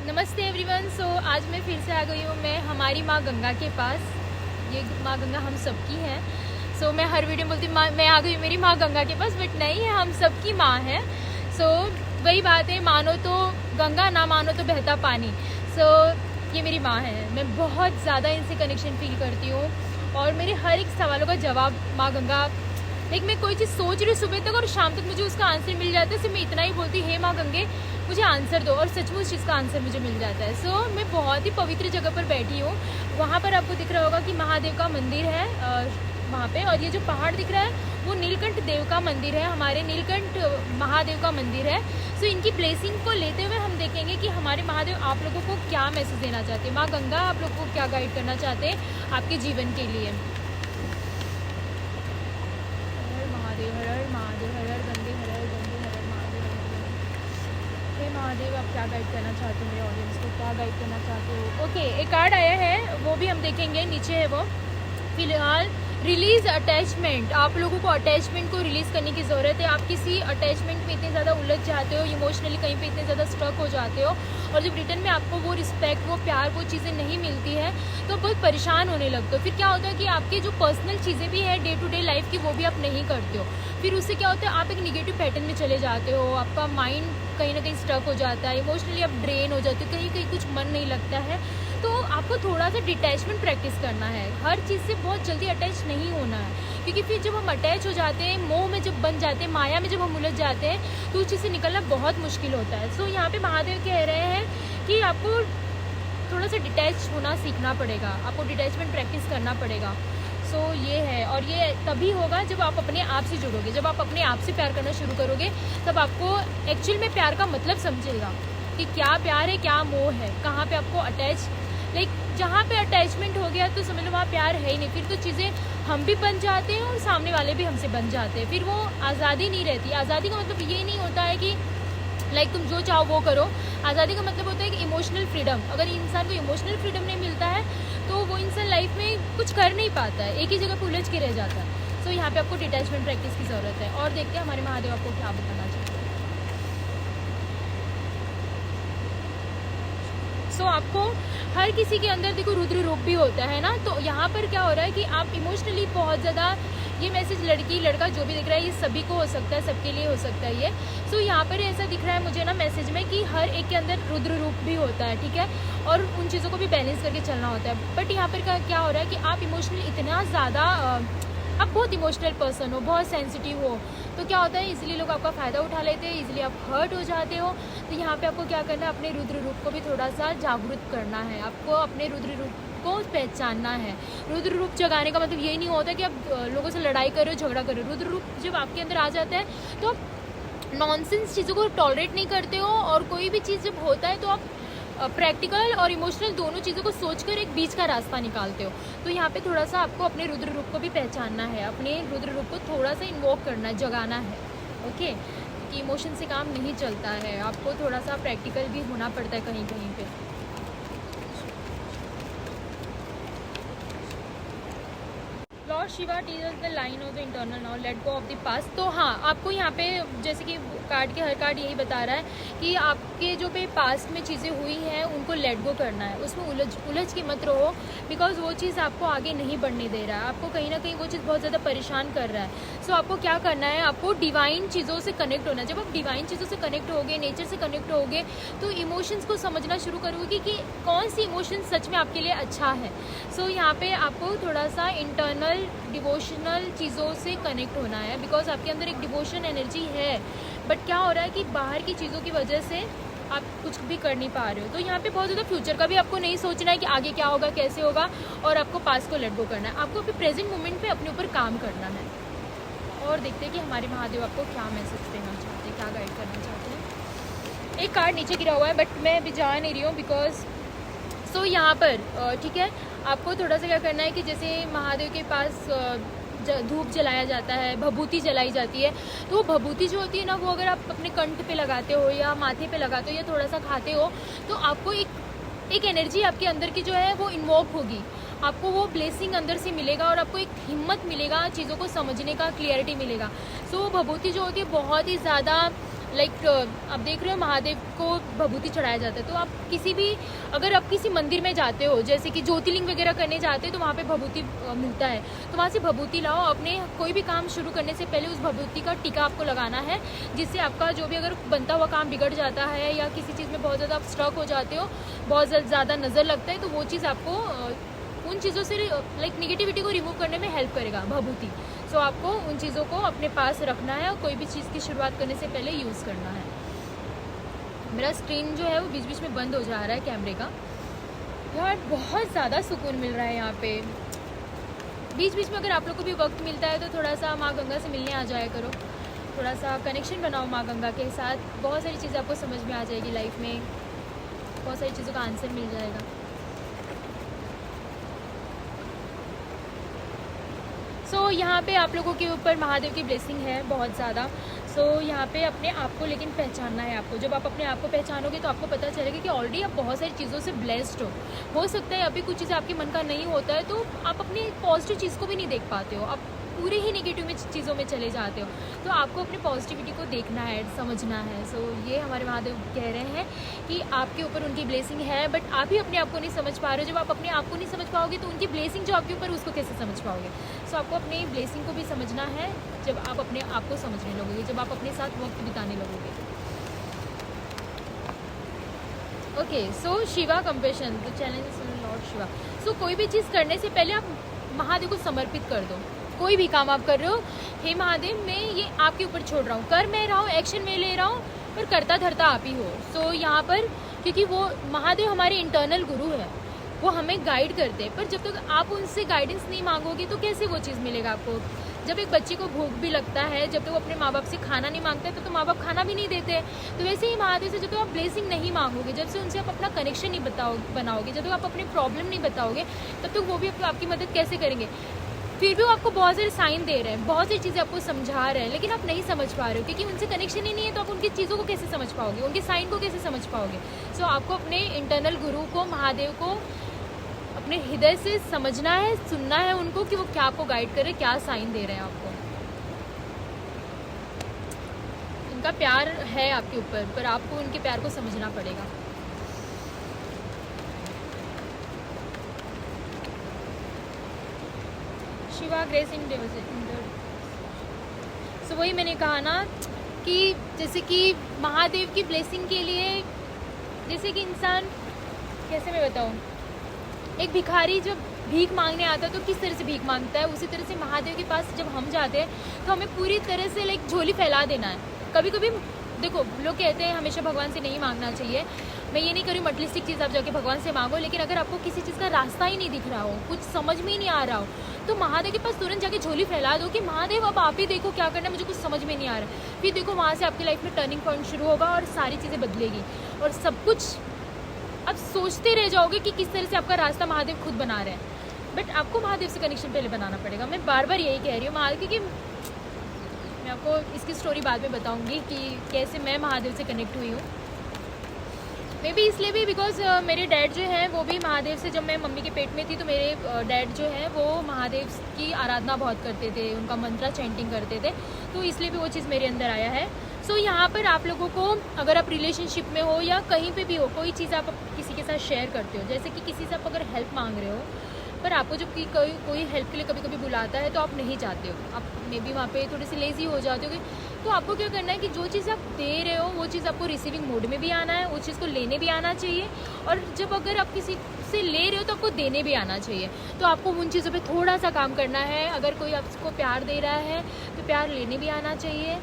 नमस्ते एवरीवन। सो आज मैं फिर से आ गई हूँ मैं हमारी माँ गंगा के पास। ये माँ गंगा हम सबकी है। सो मैं हर वीडियो में बोलती हूँ मैं आ गई हूँ मेरी माँ गंगा के पास, बट नहीं है, हम सबकी माँ है। सो वही बात है, मानो तो गंगा ना मानो तो बहता पानी। सो ये मेरी माँ है। मैं बहुत ज़्यादा इनसे कनेक्शन फील करती हूँ और मेरे हर एक सवालों का जवाब माँ गंगा, लाइक मैं कोई चीज़ सोच रही हूँ सुबह तक और शाम तक मुझे उसका आंसर मिल जाता है। सिर्फ मैं इतना ही बोलती हे माँ गंगे मुझे आंसर दो, और सचमुच उस चीज़ का आंसर मुझे मिल जाता है। सो मैं बहुत ही पवित्र जगह पर बैठी हूँ। वहाँ पर आपको दिख रहा होगा कि महादेव का मंदिर है वहाँ पे, और ये जो पहाड़ दिख रहा है वो नीलकंठ देव का मंदिर है, हमारे नीलकंठ महादेव का मंदिर है। सो इनकी ब्लेसिंग को लेते हुए हम देखेंगे कि हमारे महादेव आप लोगों को क्या मैसेज देना चाहते हैं, माँ गंगा आप लोगों को क्या गाइड करना चाहते हैं आपके जीवन के लिए। महादेव आप क्या गाइड करना चाहते हो, मेरे ऑडियंस को क्या गाइड करना चाहते हो। ओके, एक कार्ड आया है वो भी हम देखेंगे, नीचे है वो। फिलहाल रिलीज अटैचमेंट, आप लोगों को अटैचमेंट को रिलीज करने की ज़रूरत है। आप किसी अटैचमेंट में इतने ज़्यादा उलझ जाते हो, इमोशनली कहीं पे इतने ज़्यादा स्ट्रक हो जाते हो, और जब रिटर्न में आपको वो रिस्पेक्ट, वो प्यार, वो चीज़ें नहीं मिलती है तो बहुत परेशान होने लगते हो। फिर क्या होता है कि आपकी जो पर्सनल चीज़ें भी है डे टू डे लाइफ की, वो भी आप नहीं करते हो। फिर उससे क्या होता है, आप एक निगेटिव पैटर्न में चले जाते हो, आपका माइंड कहीं ना कहीं स्ट्रक हो जाता है, इमोशनली आप ड्रेन हो जाते हो, कहीं कहीं कुछ मन नहीं लगता है। तो आपको थोड़ा सा डिटैचमेंट प्रैक्टिस करना है। हर चीज़ से बहुत जल्दी अटैच नहीं होना है, क्योंकि फिर जब हम अटैच हो जाते हैं, मोह में जब बन जाते हैं, माया में जब हम उलझ जाते हैं, तो उस चीज़ से निकलना बहुत मुश्किल होता है। सो यहाँ पे महादेव कह रहे हैं कि आपको थोड़ा सा डिटैच होना सीखना पड़ेगा, आपको डिटैचमेंट प्रैक्टिस करना पड़ेगा। सो ये है, और ये तभी होगा जब आप अपने आप से जुड़ोगे, जब आप अपने आप से प्यार करना शुरू करोगे, तब आपको एक्चुअल में प्यार का मतलब समझेगा कि क्या प्यार है, क्या मोह है, कहाँ पे आपको अटैच, लाइक जहाँ पे अटैचमेंट हो गया तो समझ लो वहाँ प्यार है ही नहीं। फिर तो चीज़ें हम भी बन जाते हैं और सामने वाले भी हमसे बन जाते हैं, फिर वो आज़ादी नहीं रहती। आज़ादी का मतलब ये नहीं होता है कि लाइक तुम जो चाहो वो करो। आज़ादी का मतलब होता है कि इमोशनल फ्रीडम। अगर इंसान को इमोशनल फ्रीडम नहीं मिलता है तो वो इंसान लाइफ में कुछ कर नहीं पाता है, एक ही जगह पर उलझ के रह जाता है। सो यहाँ पे आपको डिटैचमेंट प्रैक्टिस की ज़रूरत है। और देखते हैं हमारे महादेव आपको क्या बताना चाहते हैं। सो आपको हर किसी के अंदर देखो रुद्र रूप भी होता है ना, तो यहाँ पर क्या हो रहा है कि आप इमोशनली बहुत ज़्यादा, ये मैसेज लड़की लड़का जो भी दिख रहा है ये सभी को हो सकता है, सबके लिए हो सकता है ये। सो यहाँ पर ऐसा दिख रहा है मुझे ना मैसेज में कि हर एक के अंदर रुद्र रूप भी होता है, ठीक है, और उन चीज़ों को भी बैलेंस करके चलना होता है। बट यहाँ पर क्या हो रहा है कि आप इमोशनली इतना ज़्यादा, आप बहुत इमोशनल पर्सन हो, बहुत सेंसिटिव हो, तो क्या होता है इजीली लोग आपका फ़ायदा उठा लेते हैं, इजीली आप हर्ट हो जाते हो। तो यहाँ पे आपको क्या करना है, अपने रुद्र रूप को भी थोड़ा सा जागरूक करना है, आपको अपने रुद्र रूप को पहचानना है। रुद्र रूप जगाने का मतलब ये नहीं होता कि आप लोगों से लड़ाई करो, झगड़ा करो। रुद्र रूप जब आपके अंदर आ जाता है तो आप नॉनसेंस चीज़ों को टॉलरेट नहीं करते हो, और कोई भी चीज़ जब होता है तो आप प्रैक्टिकल और इमोशनल दोनों चीज़ों को सोचकर एक बीच का रास्ता निकालते हो। तो यहाँ पे थोड़ा सा आपको अपने रुद्र रूप को भी पहचानना है, अपने रुद्र रूप को थोड़ा सा इन्वोक करना है, जगाना है। ओके, कि इमोशन से काम नहीं चलता है, आपको थोड़ा सा प्रैक्टिकल भी होना पड़ता है कहीं कहीं पे। Lord Shiva teachers the line of the internal now let go of the past. तो हाँ, आपको यहाँ पे जैसे कि कार्ड के हर कार्ड यही बता रहा है कि आपके जो पे पास्ट में चीज़ें हुई हैं उनको लेट गो करना है, उसमें उलझ के मत रहो, बिकॉज वो चीज़ आपको आगे नहीं बढ़ने दे रहा है, आपको कहीं ना कहीं वो चीज़ बहुत ज़्यादा परेशान कर रहा है। सो आपको क्या करना है, आपको डिवाइन चीज़ों से कनेक्ट होना है। जब आप डिवाइन चीज़ों से कनेक्ट होगे, नेचर से कनेक्ट होगे, तो इमोशंस को समझना शुरू करोगे कि कौन सी इमोशन सच में आपके लिए अच्छा है। सो यहाँ पे आपको थोड़ा सा इंटरनल डिवोशनल चीज़ों से कनेक्ट होना है, बिकॉज आपके अंदर एक डिवोशन एनर्जी है, बट क्या हो रहा है कि बाहर की चीज़ों की वजह से आप कुछ भी कर नहीं पा रहे हो। तो यहाँ पे बहुत ज़्यादा फ्यूचर का भी आपको नहीं सोचना है कि आगे क्या होगा, कैसे होगा, और आपको पास को लेट गो करना है। आपको अभी प्रेजेंट मोमेंट पे अपने ऊपर काम करना है। और देखते हैं कि हमारे महादेव आपको क्या मैसेज देना चाहते हैं, क्या गाइड करना चाहते हैं। एक कार्ड नीचे गिरा हुआ है बट मैं अभी जा नहीं रही हूँ, बिकॉज सो यहाँ पर ठीक है, आपको थोड़ा सा क्या करना है कि जैसे महादेव के पास धूप जलाया जाता है, भभूति जलाई जाती है, तो वो भभूति जो होती है ना, वो अगर आप अपने कंठ पे लगाते हो या माथे पे लगाते हो या थोड़ा सा खाते हो, तो आपको एक एनर्जी आपके अंदर की जो है वो इन्वोक होगी, आपको वो ब्लेसिंग अंदर से मिलेगा और आपको एक हिम्मत मिलेगा, चीज़ों को समझने का क्लियरिटी मिलेगा। सो भभूति जो होती है बहुत ही ज़्यादा लाइक आप देख रहे हो महादेव को भभूति चढ़ाया जाता है, तो आप किसी भी, अगर आप किसी मंदिर में जाते हो, जैसे कि ज्योतिर्लिंग वगैरह करने जाते हो, तो वहाँ पे भभूति मिलता है, तो वहाँ से भभूति लाओ। अपने कोई भी काम शुरू करने से पहले उस भभूति का टीका आपको लगाना है, जिससे आपका जो भी अगर बनता हुआ काम बिगड़ जाता है या किसी चीज़ में बहुत ज़्यादा आप स्ट्रक हो जाते हो, बहुत ज़्यादा नज़र लगता है, तो वो चीज़ आपको उन चीज़ों से लाइक निगेटिविटी को रिमूव करने में हेल्प करेगा भभूति। सो आपको उन चीज़ों को अपने पास रखना है और कोई भी चीज़ की शुरुआत करने से पहले यूज़ करना है। मेरा स्क्रीन जो है वो बीच बीच में बंद हो जा रहा है कैमरे का। यार बहुत ज़्यादा सुकून मिल रहा है यहाँ पे। बीच बीच में अगर आप लोग को भी वक्त मिलता है तो थोड़ा सा माँ गंगा से मिलने आ जाया करो, थोड़ा सा कनेक्शन बनाओ माँ गंगा के साथ। बहुत सारी चीज़ें आपको समझ में आ जाएगी लाइफ में, बहुत सारी चीज़ों का आंसर मिल जाएगा। सो यहाँ पे आप लोगों के ऊपर महादेव की ब्लेसिंग है बहुत ज़्यादा। सो यहाँ पे अपने आप को लेकिन पहचानना है आपको। जब आप अपने आप को पहचानोगे तो आपको पता चलेगा कि ऑलरेडी आप बहुत सारी चीज़ों से ब्लेस्ड हो सकता है अभी कुछ चीज़ें आपके मन का नहीं होता है, तो आप अपनी पॉजिटिव चीज़ को भी नहीं देख पाते हो, आप पूरे ही नेगेटिव में चीज़ों में चले जाते हो। तो आपको अपनी पॉजिटिविटी को देखना है, समझना है। सो ये हमारे महादेव कह रहे हैं कि आपके ऊपर उनकी ब्लेसिंग है, बट आप ही अपने आप को नहीं समझ पा रहे हो। जब आप अपने आप को नहीं समझ पाओगे तो उनकी ब्लेसिंग जो आपके ऊपर उसको कैसे समझ पाओगे। सो आपको अपनी ब्लेसिंग को भी समझना है जब आप अपने आप को समझने लगोगे, जब आप अपने साथ वक्त बिताने लगोगे। Okay, so Shiva compassion the challenge lord Shiva. So कोई भी चीज़ करने से पहले आप महादेव को समर्पित कर दो। कोई भी काम आप कर रहे हो, हे महादेव मैं ये आपके ऊपर छोड़ रहा हूँ, कर मैं रहा हूँ, एक्शन में ले रहा हूँ, पर करता धरता आप ही हो। सो यहाँ पर क्योंकि वो महादेव हमारे इंटरनल गुरु है, वो हमें गाइड करते हैं, पर जब तक आप उनसे गाइडेंस नहीं मांगोगे तो कैसे वो चीज़ मिलेगा आपको। जब एक बच्चे को भूख भी लगता है, जब तक वो अपने माँ बाप से खाना नहीं मांगता है तो माँ बाप खाना भी नहीं देते। तो वैसे ही महादेव से जब तक आप ब्लेसिंग नहीं मांगोगे, जब से उनसे आप अपना कनेक्शन नहीं बनाओगे, जब तक आप अपनी प्रॉब्लम नहीं बताओगे, तब तक वो भी आपकी मदद कैसे करेंगे। फिर भी वो आपको बहुत सारे साइन दे रहे हैं, बहुत सारी चीज़ें आपको समझा रहे हैं, लेकिन आप नहीं समझ पा रहे हो क्योंकि उनसे कनेक्शन ही नहीं है। तो आप उनकी चीज़ों को कैसे समझ पाओगे, उनके साइन को कैसे समझ पाओगे। सो आपको अपने इंटरनल गुरु को, महादेव को अपने हृदय से समझना है, सुनना है उनको कि वो क्या आपको गाइड करे, क्या साइन दे रहे हैं आपको। उनका प्यार है आपके ऊपर, पर आपको उनके प्यार को समझना पड़ेगा। शिवा ग्रेस इन सो वही मैंने कहा ना कि जैसे कि महादेव की ब्लेसिंग के लिए, जैसे कि इंसान, कैसे मैं बताऊँ, एक भिखारी जब भीख मांगने आता है तो किस तरह से भीख मांगता है, उसी तरह से महादेव के पास जब हम जाते हैं तो हमें पूरी तरह से लाइक झोली फैला देना है। कभी कभी देखो लोग कहते हैं हमेशा भगवान से नहीं मांगना चाहिए, मैं ये नहीं करूँ मटलिस्टिक चीज़ आप जाके भगवान से मांगो, लेकिन अगर आपको किसी चीज़ का रास्ता ही नहीं दिख रहा हो, कुछ समझ में ही नहीं आ रहा हो, तो महादेव के पास तुरंत जाके झोली फैला दो कि महादेव अब आप ही देखो क्या करना है, मुझे कुछ समझ में नहीं आ रहा। फिर देखो वहाँ से आपकी लाइफ में टर्निंग पॉइंट शुरू होगा और सारी चीज़ें बदलेगी और सब कुछ आप सोचते रह जाओगे कि किस तरह से आपका रास्ता महादेव खुद बना रहे हैं। बट आपको महादेव से कनेक्शन पहले बनाना पड़ेगा। मैं बार बार यही कह रही हूँ महादेव, क्योंकि मैं आपको इसकी स्टोरी बाद में बताऊंगी कि कैसे मैं महादेव से कनेक्ट हुई हूँ। मे बी इसलिए भी बिकॉज मेरे डैड जो है वो भी महादेव से, जब मैं मम्मी के पेट में थी तो मेरे डैड जो है वो महादेव की आराधना बहुत करते थे, उनका मंत्रा चैंटिंग करते थे, तो इसलिए भी वो चीज़ मेरे अंदर आया है। सो यहाँ पर आप लोगों को, अगर आप रिलेशनशिप में हो या कहीं पे भी हो, कोई चीज़ आप किसी के साथ शेयर करते हो, जैसे कि किसी से आप अगर हेल्प मांग रहे हो, पर आपको जब कोई हेल्प के लिए कभी कभी बुलाता है तो आप नहीं जाते हो, आप मे बी वहाँ पे थोड़े से लेज़ी हो जाते हो, तो आपको क्या करना है कि जो चीज़ आप दे रहे हो वो चीज़ आपको रिसीविंग मोड में भी आना है, उस चीज़ को लेने भी आना चाहिए, और जब अगर आप किसी से ले रहे हो तो आपको देने भी आना चाहिए। तो आपको उन चीज़ों पे थोड़ा सा काम करना है। अगर कोई आपको प्यार दे रहा है तो प्यार लेने भी आना चाहिए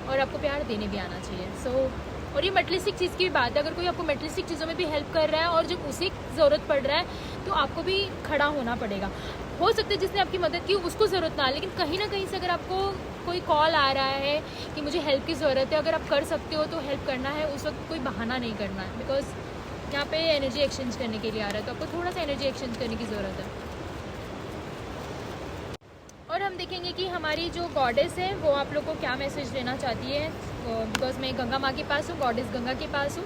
और आपको प्यार देने भी आना चाहिए। सो और ये मटलिस्टिक चीज़ की बात है, अगर कोई आपको मटलिस्टिक चीज़ों में भी हेल्प कर रहा है और जब उसे ज़रूरत पड़ रहा है तो आपको भी खड़ा होना पड़ेगा। हो सकता है जिसने आपकी मदद की उसको ज़रूरत ना, लेकिन कहीं ना कहीं से अगर आपको कोई कॉल आ रहा है कि मुझे हेल्प की ज़रूरत है, अगर आप कर सकते हो तो हेल्प करना है, उस वक्त कोई बहाना नहीं करना है, बिकॉज यहाँ पे एनर्जी एक्सचेंज करने के लिए आ रहा है, तो आपको थोड़ा सा एनर्जी एक्सचेंज करने की ज़रूरत है। और हम देखेंगे कि हमारी जो गॉडेस है वो आप लोग को क्या मैसेज देना चाहती है, बिकॉज मैं गंगा माँ के पास हूँ, गॉडेस गंगा के पास हूँ,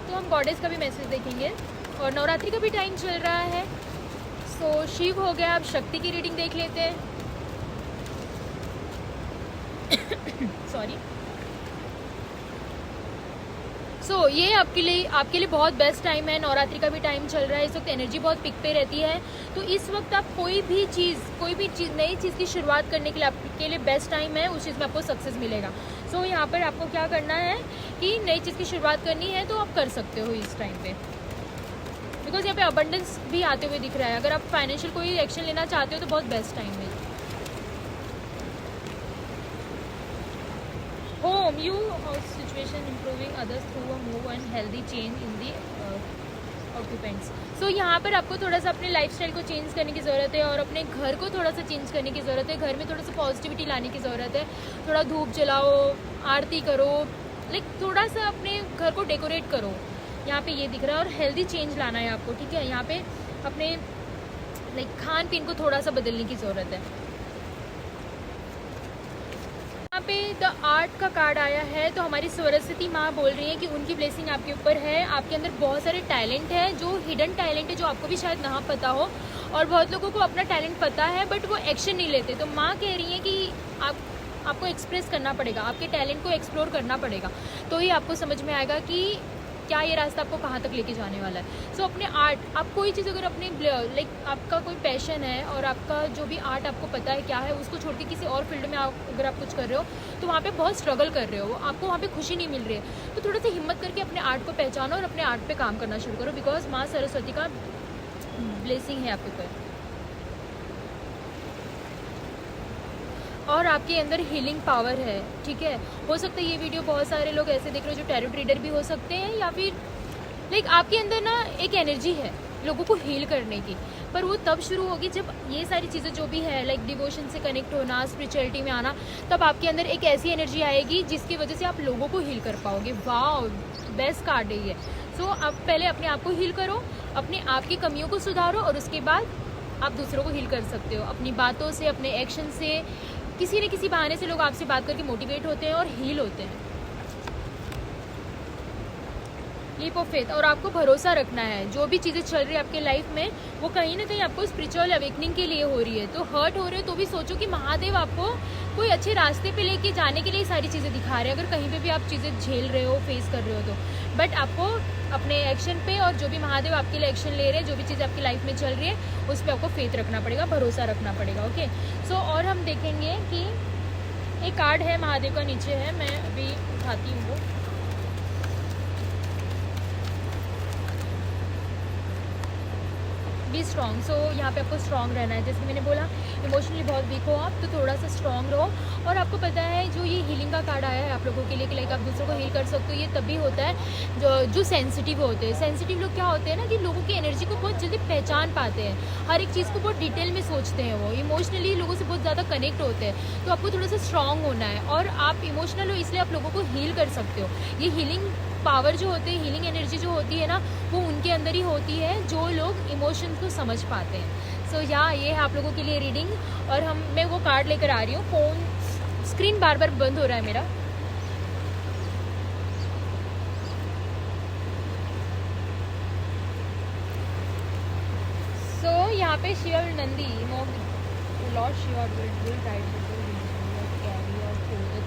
तो हम गॉडेस का भी मैसेज देखेंगे। और नवरात्रि का भी टाइम चल रहा है, सो शिव हो गया, अब शक्ति की रीडिंग देख लेते हैं। सॉरी। सो ये आपके लिए बहुत बेस्ट टाइम है। नवरात्रि का भी टाइम चल रहा है, इस वक्त एनर्जी बहुत पिक पे रहती है। तो इस वक्त आप कोई भी चीज़ नई चीज़ की शुरुआत करने के लिए आपके लिए बेस्ट टाइम है, उस चीज़ में आपको सक्सेस मिलेगा। सो यहाँ पर आपको क्या करना है कि नई चीज़ की शुरुआत करनी है तो आप कर सकते हो इस टाइम पे, बिकॉज यहाँ पे अबंडेंस भी आते हुए दिख रहा है। अगर आप फाइनेंशियल कोई एक्शन लेना चाहते हो तो बहुत बेस्ट टाइम है। Home you situation improving others through a move and healthy change in the occupants. So यहाँ पर आपको थोड़ा सा अपने लाइफस्टाइल को चेंज करने की ज़रूरत है और अपने घर को थोड़ा सा चेंज करने की ज़रूरत है। घर में थोड़ा सा पॉजिटिविटी लाने की ज़रूरत है। थोड़ा धूप जलाओ, आरती करो, लाइक थोड़ा सा अपने घर को डेकोरेट करो। यहाँ पे ये दिख रहा है। और हेल्दी चेंज लाना है आपको, ठीक है। यहाँ पे अपने लाइक खान पीन को थोड़ा सा बदलने की ज़रूरत है। यहाँ पे द आर्ट का कार्ड आया है, तो हमारी सरस्वती माँ बोल रही है कि उनकी ब्लेसिंग आपके ऊपर है। आपके अंदर बहुत सारे टैलेंट है, जो हिडन टैलेंट है, जो आपको भी शायद ना पता हो। और बहुत लोगों को अपना टैलेंट पता है बट वो एक्शन नहीं लेते। तो माँ कह रही है कि आपको एक्सप्रेस करना पड़ेगा, आपके टैलेंट को एक्सप्लोर करना पड़ेगा, तो ही आपको समझ में आएगा कि क्या ये रास्ता आपको कहाँ तक लेके जाने वाला है। सो अपने आर्ट, आप कोई चीज़ अगर अपने लाइक आपका कोई पैशन है और आपका जो भी आर्ट आपको पता है क्या है, उसको छोड़ के किसी और फील्ड में अगर आप कुछ कर रहे हो तो वहाँ पे बहुत स्ट्रगल कर रहे हो, आपको वहाँ पे खुशी नहीं मिल रही है, तो थोड़ा सा हिम्मत करके अपने आर्ट को पहचानो और अपने आर्ट पे काम करना शुरू करो, बिकॉज माँ सरस्वती का ब्लेसिंग है आपके ऊपर। और आपके अंदर हीलिंग पावर है, ठीक है। हो सकता है ये वीडियो बहुत सारे लोग ऐसे देख रहे हो जो टैरो रीडर भी हो सकते हैं, या फिर लाइक आपके अंदर ना एक एनर्जी है लोगों को हील करने की, पर वो तब शुरू होगी जब ये सारी चीज़ें जो भी है लाइक डिवोशन से कनेक्ट होना, स्पिरिचुअलिटी में आना, तब आपके अंदर एक ऐसी एनर्जी आएगी जिसकी वजह से आप लोगों को हील कर पाओगे। वाह, बेस्ट कार्ड है ये। सो आप पहले अपने आप को हील करो, अपने आप की कमियों को सुधारो, और उसके बाद आप दूसरों को हील कर सकते हो अपनी बातों से, अपने एक्शन से। किसी न किसी बहाने से लोग आपसे बात करके मोटिवेट होते हैं और हील होते हैं। लीप ऑफ फेथ, और आपको भरोसा रखना है। जो भी चीज़ें चल रही है आपके लाइफ में वो कहीं ना कहीं आपको स्पिरिचुअल अवेकनिंग के लिए हो रही है। तो हर्ट हो रहे हो तो भी सोचो कि महादेव आपको कोई अच्छे रास्ते पे लेके जाने के लिए सारी चीज़ें दिखा रहे हैं। अगर कहीं पे भी आप चीज़ें झेल रहे हो, फेस कर रहे हो, तो बट आपको अपने एक्शन पे, और जो भी महादेव आपके लिए एक्शन ले रहे हैं, जो भी चीज़ आपकी लाइफ में चल रही है, उस पर आपको फेथ रखना पड़ेगा, भरोसा रखना पड़ेगा। ओके, सो और हम देखेंगे कि एक कार्ड है महादेव का, नीचे है, मैं अभी उठाती हूँ वो। Be strong. सो यहाँ पे आपको स्ट्रॉन्ग रहना है। जैसे मैंने बोला, इमोशनली बहुत वीक हो आप, तो थोड़ा सा स्ट्रॉन्ग रहो। और आपको पता है जो ये हीलिंग का कार्ड आया है आप लोगों के लिए कि लाइक आप दूसरों को हील कर सकते हो, ये तभी होता है जो सेंसिटिव होते हैं। सेंसिटिव लोग क्या होते हैं ना, कि लोगों की एनर्जी को बहुत जल्दी पहचान पाते हैं, हर एक चीज़ को बहुत डिटेल में सोचते हैं, वो इमोशनली लोगों से बहुत ज़्यादा कनेक्ट होते हैं। तो आपको थोड़ा सा स्ट्रॉन्ग होना है, और आप इमोशनल हो इसलिए आप लोगों को हील कर सकते हो। ये हीलिंग पावर जो होती है, हीलिंग एनर्जी जो होती है ना, वो उनके अंदर ही होती है जो लोग इमोशंस को समझ पाते हैं। सो ये है आप लोगों के लिए रीडिंग, और मैं वो कार्ड लेकर आ रही हूँ। फ़ोन स्क्रीन बार बार बंद हो रहा है मेरा। सो यहाँ पे Shiv Nandi, lord Shiva will guide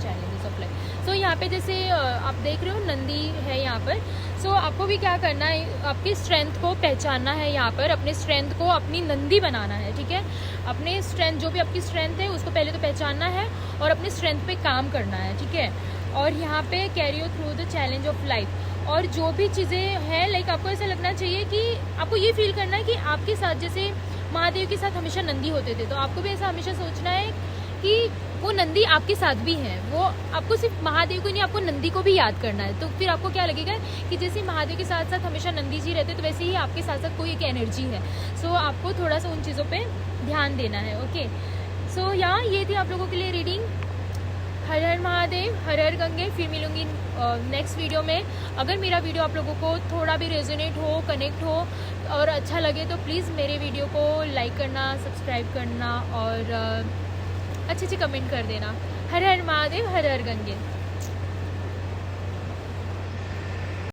challenges of life. So यहाँ पे जैसे आप देख रहे हो नंदी है यहाँ पर। सो आपको भी क्या करना है, आपकी स्ट्रेंथ को पहचानना है, यहाँ पर अपने स्ट्रेंथ को अपनी नंदी बनाना है, ठीक है। अपने स्ट्रेंथ, जो भी आपकी स्ट्रेंथ है उसको पहले तो पहचानना है और अपने स्ट्रेंथ पे काम करना है, ठीक है। और यहाँ पे carry you through the challenge of life. और जो भी चीज़ें हैं लाइक आपको ऐसा लगना चाहिए कि आपको ये फील करना है कि आपके साथ, जैसे महादेव के साथ हमेशा नंदी होते थे, तो आपको भी ऐसा हमेशा सोचना है कि वो नंदी आपके साथ भी हैं। वो आपको सिर्फ महादेव को नहीं, आपको नंदी को भी याद करना है। तो फिर आपको क्या लगेगा कि जैसे महादेव के साथ साथ हमेशा नंदी जी रहते, तो वैसे ही आपके साथ साथ कोई एक एनर्जी है। सो आपको थोड़ा सा उन चीज़ों पे ध्यान देना है। ओके, सो ये थी आप लोगों के लिए रीडिंग। हर हर महादेव, हर हर गंगे। फिर मिलूंगी नेक्स्ट वीडियो में। अगर मेरा वीडियो आप लोगों को थोड़ा भी रेजोनेट हो, कनेक्ट हो और अच्छा लगे, तो प्लीज़ मेरे वीडियो को लाइक करना, सब्सक्राइब करना और अच्छे कमेंट कर देना। हर हर महादेव, हर हर गंगे।